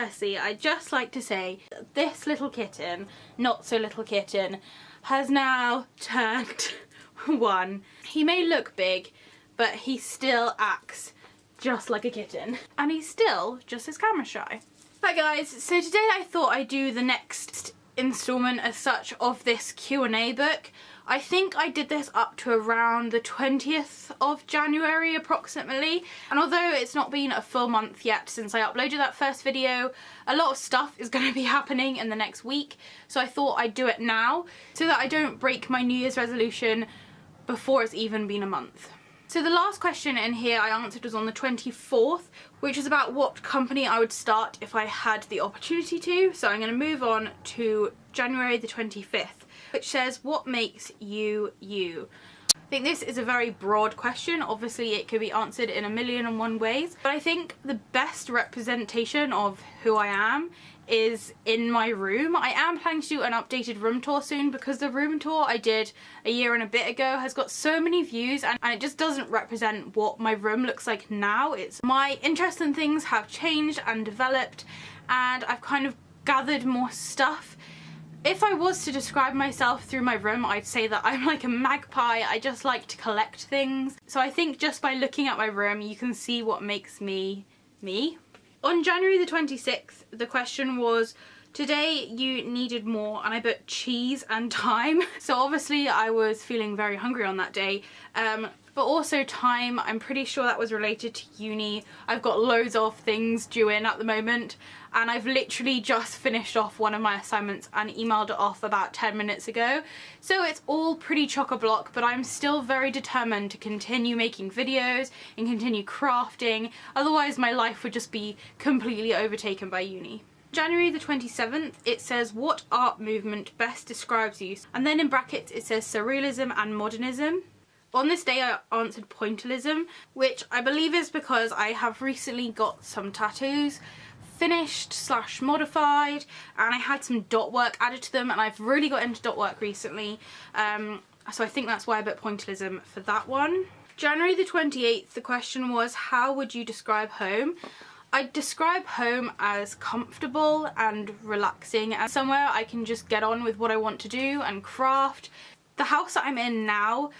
firstly, I'd just like to say that this little kitten, not so little kitten, has now turned 1. He may look big, but he still acts just like a kitten. And he's still just as camera shy. Right guys, so today I thought I'd do the next installment as such of this Q&A book. I think I did this up to around the 20th of January approximately, and although it's not been a full month yet since I uploaded that first video, a lot of stuff is going to be happening in the next week, so I thought I'd do it now so that I don't break my New Year's resolution before it's even been a month. So the last question in here I answered was on the 24th, which is about what company I would start if I had the opportunity to. So I'm going to move on to January the 25th, which says, what makes you you? I think this is a very broad question. Obviously it could be answered in 1,000,001 ways, but I think the best representation of who I am is in my room. I am planning to do an updated room tour soon because the room tour I did a year and a bit ago has got so many views and it just doesn't represent what my room looks like now. It's my interests and things have changed and developed, and I've kind of gathered more stuff. If I was to describe myself through my room, I'd say that I'm like a magpie. I just like to collect things. So I think just by looking at my room you can see what makes me me. On January the 26th, the question was, today you needed more, and I put cheese and time. So obviously I was feeling very hungry on that day, but also time, I'm pretty sure that was related to uni. I've got loads of things due in at the moment, and I've literally just finished off one of my assignments and emailed it off about 10 minutes ago. So it's all pretty chock-a-block, but I'm still very determined to continue making videos and continue crafting, otherwise my life would just be completely overtaken by uni. January the 27th, it says, what art movement best describes you? And then in brackets it says surrealism and modernism. On this day I answered pointillism, which I believe is because I have recently got some tattoos finished / modified, and I had some dot work added to them, and I've really got into dot work recently, so I think that's why I put pointillism for that one. January the 28th, the question was, how would you describe home? I'd describe home as comfortable and relaxing, and somewhere I can just get on with what I want to do and craft. The house that I'm in now,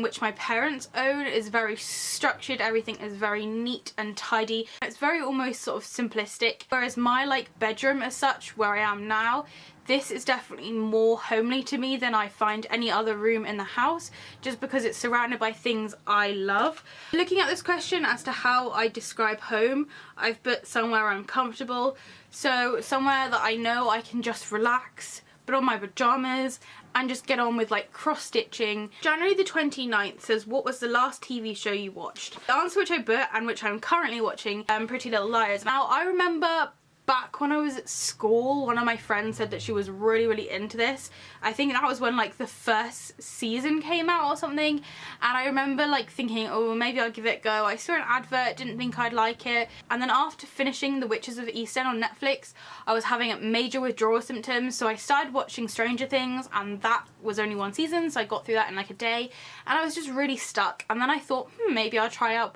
which my parents own, is very structured. Everything is very neat and tidy. It's very almost sort of simplistic, whereas my like bedroom as such, where I am now, this is definitely more homely to me than I find any other room in the house, just because it's surrounded by things I love. Looking at this question as to how I describe home, I've put somewhere I'm comfortable, so somewhere that I know I can just relax, put on my pajamas and just get on with like cross stitching. January the 29th says, what was the last TV show you watched? The answer which I put and which I'm currently watching, Pretty Little Liars. Now I remember back when I was at school, one of my friends said that she was really into this. I think that was when like the first season came out or something, and I remember like thinking, oh, maybe I'll give it a go. I saw an advert, didn't think I'd like it, and then after finishing The Witches of the East End on Netflix, I was having major withdrawal symptoms, so I started watching Stranger Things, and that was only 1 season, so I got through that in like a day, and I was just really stuck. And then I thought, maybe I'll try out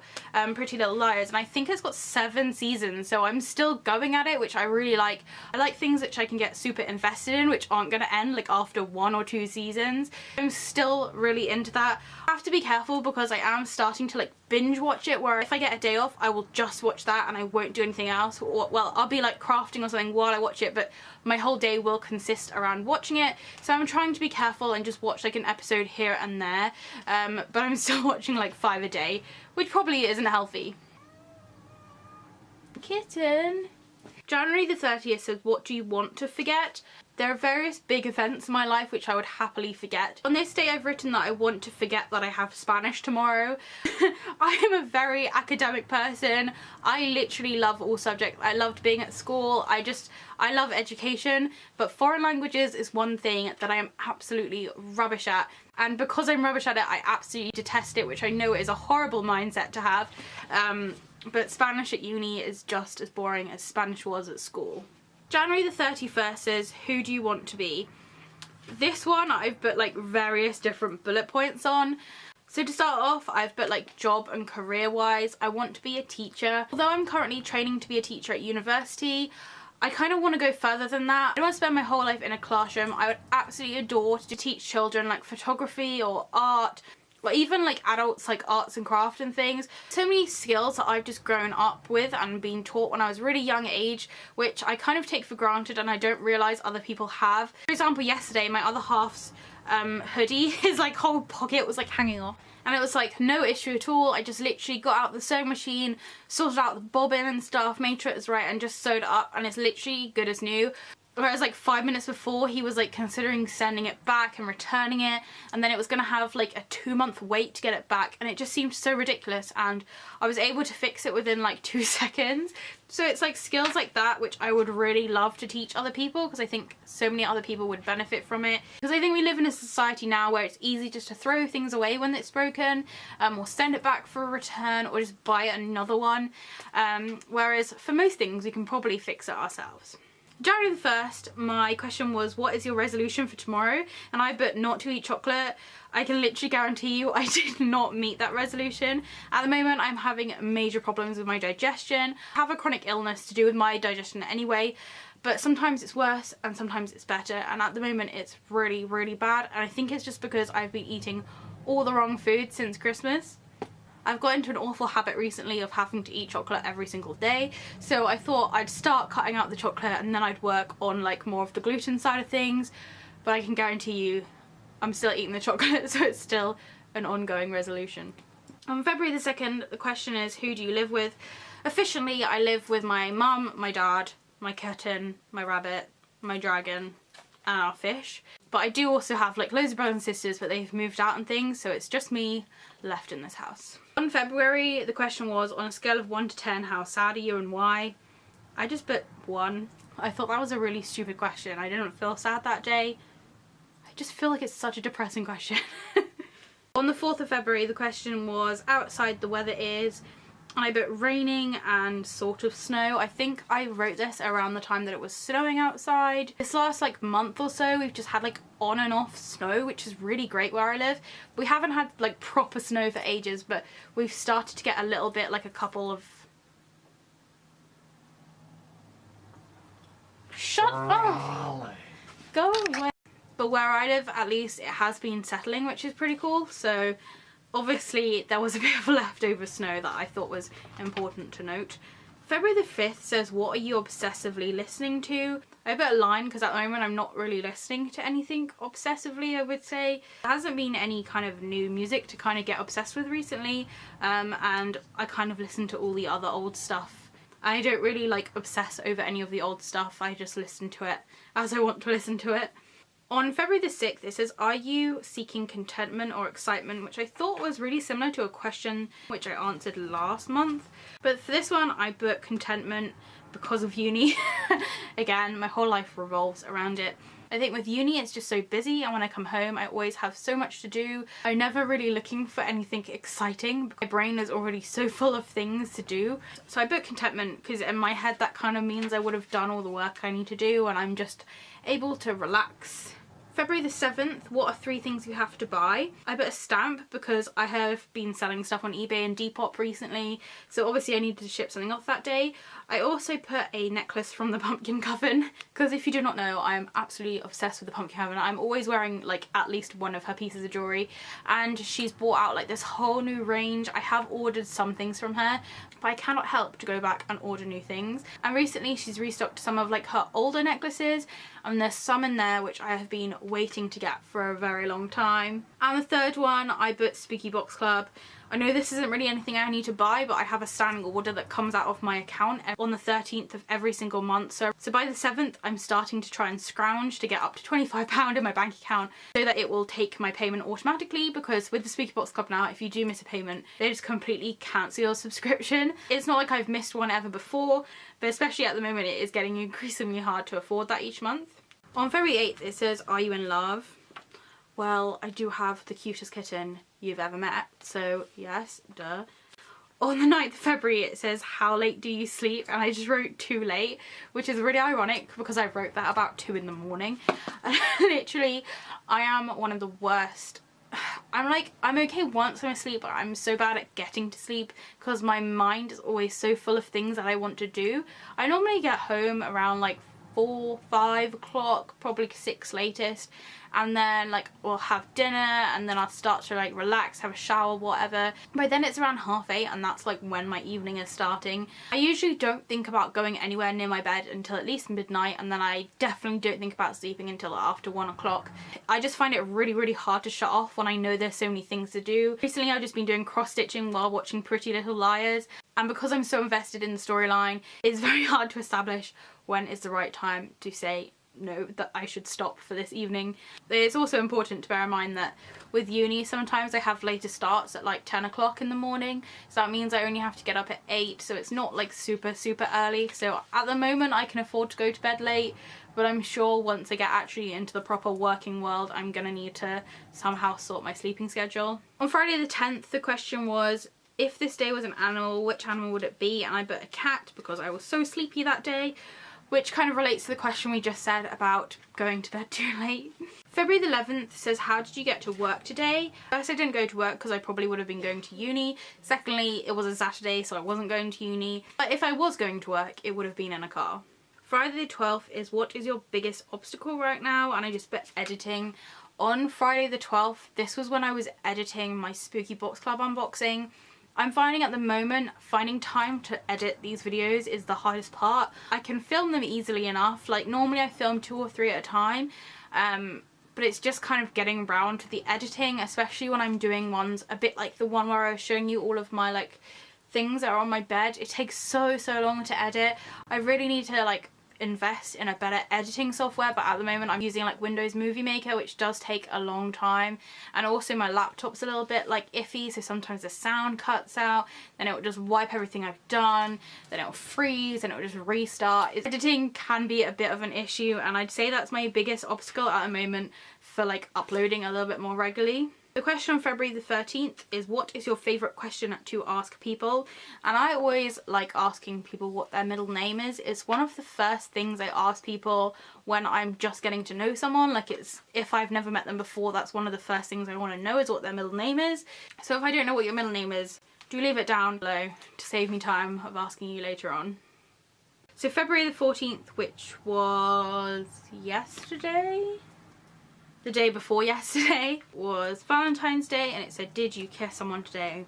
Pretty Little Liars, and I think it's got 7 seasons, so I'm still going at it, which I really like. I like things which I can get super invested in, which aren't going to end like after 1 or 2 seasons. I'm still really into that. I have to be careful because I am starting to like binge watch it, where if I get a day off I will just watch that and I won't do anything else. Or, well, I'll be like crafting or something while I watch it, but my whole day will consist around watching it. So I'm trying to be careful and just watch like an episode here and there, but I'm still watching like 5 a day, which probably isn't healthy. Kitten. January the 30th says, what do you want to forget? There are various big events in my life which I would happily forget. On this day I've written that I want to forget that I have Spanish tomorrow. I am a very academic person. I literally love all subjects. I loved being at school. I love education, but foreign languages is one thing that I am absolutely rubbish at. And because I'm rubbish at it, I absolutely detest it, which I know is a horrible mindset to have. But Spanish at uni is just as boring as Spanish was at school. January the 31st says, who do you want to be? This one I've put like various different bullet points on. So to start off, I've put like job and career wise, I want to be a teacher. Although I'm currently training to be a teacher at university, I kind of want to go further than that. I don't want to spend my whole life in a classroom. I would absolutely adore to teach children like photography or art, or even like adults like arts and craft and things. So many skills that I've just grown up with and been taught when I was really young age, which I kind of take for granted and I don't realise other people have. For example, yesterday my other half's hoodie, his like whole pocket was like hanging off. And it was like no issue at all. I just literally got out the sewing machine, sorted out the bobbin and stuff, made sure it was right and just sewed it up, and it's literally good as new. Whereas like 5 minutes before he was like considering sending it back and returning it, and then it was gonna have like a 2-month wait to get it back, and it just seemed so ridiculous, and I was able to fix it within like 2 seconds. So it's like skills like that which I would really love to teach other people, because I think so many other people would benefit from it. Because I think we live in a society now where it's easy just to throw things away when it's broken, or send it back for a return, or just buy another one, whereas for most things we can probably fix it ourselves. January the 1st, my question was, what is your resolution for tomorrow? And I put not to eat chocolate. I can literally guarantee you I did not meet that resolution. At the moment I'm having major problems with my digestion. I have a chronic illness to do with my digestion anyway, but sometimes it's worse and sometimes it's better, and at the moment it's really, really bad, and I think it's just because I've been eating all the wrong food since Christmas. I've got into an awful habit recently of having to eat chocolate every single day, so I thought I'd start cutting out the chocolate and then I'd work on like more of the gluten side of things, but I can guarantee you I'm still eating the chocolate, so it's still an ongoing resolution. On February the 2nd, the question is, who do you live with? Officially, I live with my mum, my dad, my kitten, my rabbit, my dragon, and our fish. But I do also have like loads of brothers and sisters, but they've moved out and things, so it's just me left in this house. On February, the question was, on a scale of 1 to 10, how sad are you and why? I just put 1. I thought that was a really stupid question. I didn't feel sad that day. I just feel like it's such a depressing question. On the 4th of February, the question was, outside the weather is, and I put raining and sort of snow. I think I wrote this around the time that it was snowing outside. This last like month or so we've just had like on and off snow, which is really great where I live. We haven't had like proper snow for ages, but we've started to get a little bit, like a couple of... Shut up! Go away. But where I live, at least, it has been settling, which is pretty cool. So obviously there was a bit of leftover snow that I thought was important to note. February the 5th says, what are you obsessively listening to? I put a line because at the moment I'm not really listening to anything obsessively, I would say. There hasn't been any kind of new music to kind of get obsessed with recently, and I kind of listen to all the other old stuff. I don't really like obsess over any of the old stuff, I just listen to it as I want to listen to it. On February the 6th, it says, are you seeking contentment or excitement? Which I thought was really similar to a question which I answered last month. But for this one, I put contentment because of uni. Again, my whole life revolves around it. I think with uni, it's just so busy, and when I come home, I always have so much to do. I'm never really looking for anything exciting. My brain is already so full of things to do. So I put contentment because in my head, that kind of means I would have done all the work I need to do, and I'm just able to relax. February the 7th, what are 3 things you have to buy? I put a stamp because I have been selling stuff on eBay and Depop recently, so obviously I needed to ship something off that day. I also put a necklace from the pumpkin coven, because if you do not know, I am absolutely obsessed with the pumpkin coven. I'm always wearing like at least one of her pieces of jewellery, and she's brought out like this whole new range. I have ordered some things from her, but I cannot help to go back and order new things. And recently she's restocked some of like her older necklaces, and there's some in there which I have been waiting to get for a very long time. And the third one, I put Spooky Box Club. I know this isn't really anything I need to buy, but I have a standing order that comes out of my account on the 13th of every single month. So by the 7th, I'm starting to try and scrounge to get up to £25 in my bank account so that it will take my payment automatically, because with the Spooky Box Club now, if you do miss a payment, they just completely cancel your subscription. It's not like I've missed one ever before, but especially at the moment, it is getting increasingly hard to afford that each month. On February 8th, it says, are you in love? Well, I do have the cutest kitten you've ever met, so yes, duh. On the 9th of February, it says, how late do you sleep? And I just wrote too late, which is really ironic because I wrote that about 2 in the morning. Literally, I am one of the worst. I'm okay once I'm asleep, but I'm so bad at getting to sleep because my mind is always so full of things that I want to do. I normally get home around like 4, 5 o'clock, probably 6 latest, and then like we'll have dinner and then I'll start to like relax, have a shower, whatever. By then it's around 8:30 and that's like when my evening is starting. I usually don't think about going anywhere near my bed until at least midnight, and then I definitely don't think about sleeping until after 1 o'clock. I just find it really hard to shut off when I know there's so many things to do. Recently I've just been doing cross stitching while watching Pretty Little Liars, and because I'm so invested in the storyline, it's very hard to establish when is the right time to say no, that I should stop for this evening. It's also important to bear in mind that with uni sometimes I have later starts at like 10 o'clock in the morning, so that means I only have to get up at 8, so it's not like super early. So at the moment I can afford to go to bed late, but I'm sure once I get actually into the proper working world I'm gonna need to somehow sort my sleeping schedule. On Friday the 10th the question was, if this day was an animal, which animal would it be? And I put a cat because I was so sleepy that day, which kind of relates to the question we just said about going to bed too late. February the 11th says, how did you get to work today? First, I didn't go to work because I probably would have been going to uni. Secondly, it was a Saturday, so I wasn't going to uni. But if I was going to work, it would have been in a car. Friday the 12th is, what is your biggest obstacle right now? And I just put editing. On Friday the 12th, this was when I was editing my Spooky Box Club unboxing. I'm finding at the moment, finding time to edit these videos is the hardest part. I can film them easily enough, like normally I film 2 or 3 at a time, but it's just kind of getting around to the editing, especially when I'm doing ones a bit like the one where I was showing you all of my like things that are on my bed. It takes so long to edit. I really need to like invest in a better editing software, but at the moment I'm using like Windows Movie Maker, which does take a long time, and also my laptop's a little bit like iffy, so sometimes the sound cuts out, then it will just wipe everything I've done, then it'll freeze and it will just restart. Editing can be a bit of an issue, and I'd say that's my biggest obstacle at the moment for like uploading a little bit more regularly. The question on February the 13th is, what is your favourite question to ask people? And I always like asking people what their middle name is. It's one of the first things I ask people when I'm just getting to know someone. Like, it's, if I've never met them before, that's one of the first things I want to know is what their middle name is. So if I don't know what your middle name is, do leave it down below to save me time of asking you later on. So February the 14th, which was yesterday? The day before yesterday was Valentine's Day, and it said, did you kiss someone today?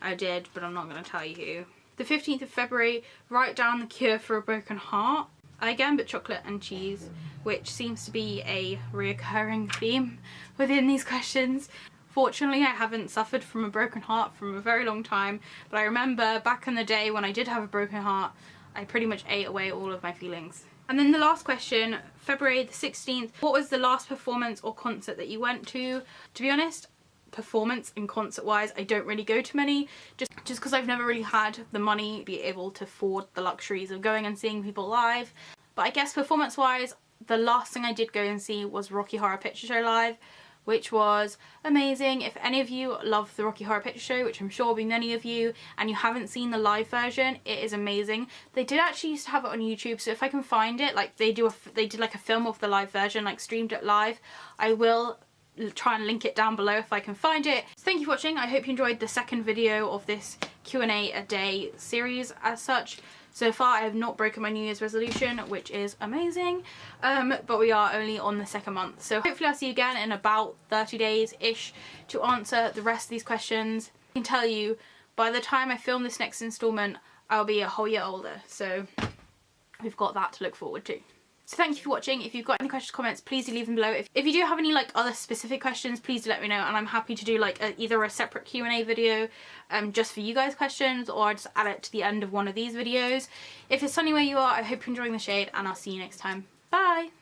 I did, but I'm not going to tell you who. The 15th of February, write down the cure for a broken heart. I again put chocolate and cheese, which seems to be a reoccurring theme within these questions. Fortunately, I haven't suffered from a broken heart from a very long time, but I remember back in the day when I did have a broken heart, I pretty much ate away all of my feelings. And then the last question, February the 16th, what was the last performance or concert that you went to? To be honest, performance and concert wise, I don't really go to many, just because I've never really had the money to be able to afford the luxuries of going and seeing people live. But I guess performance wise, the last thing I did go and see was Rocky Horror Picture Show live, which was amazing. If any of you love the Rocky Horror Picture Show, which I'm sure will be many of you, and you haven't seen the live version, it is amazing. They did actually used to have it on YouTube, so if I can find it, like they did like a film of the live version, like streamed it live. I will try and link it down below if I can find it. So thank you for watching. I hope you enjoyed the second video of this Q&A a day series as such. So far I have not broken my New Year's resolution, which is amazing, but we are only on the second month. So hopefully I'll see you again in about 30 days-ish to answer the rest of these questions. I can tell you, by the time I film this next installment, I'll be a whole year older, so we've got that to look forward to. So thank you for watching. If you've got any questions, comments, please do leave them below. If you do have any like other specific questions, please do let me know, and I'm happy to do like either a separate Q&A video just for you guys questions, or I'll just add it to the end of one of these videos. If it's sunny where you are, I hope you're enjoying the shade, and I'll see you next time.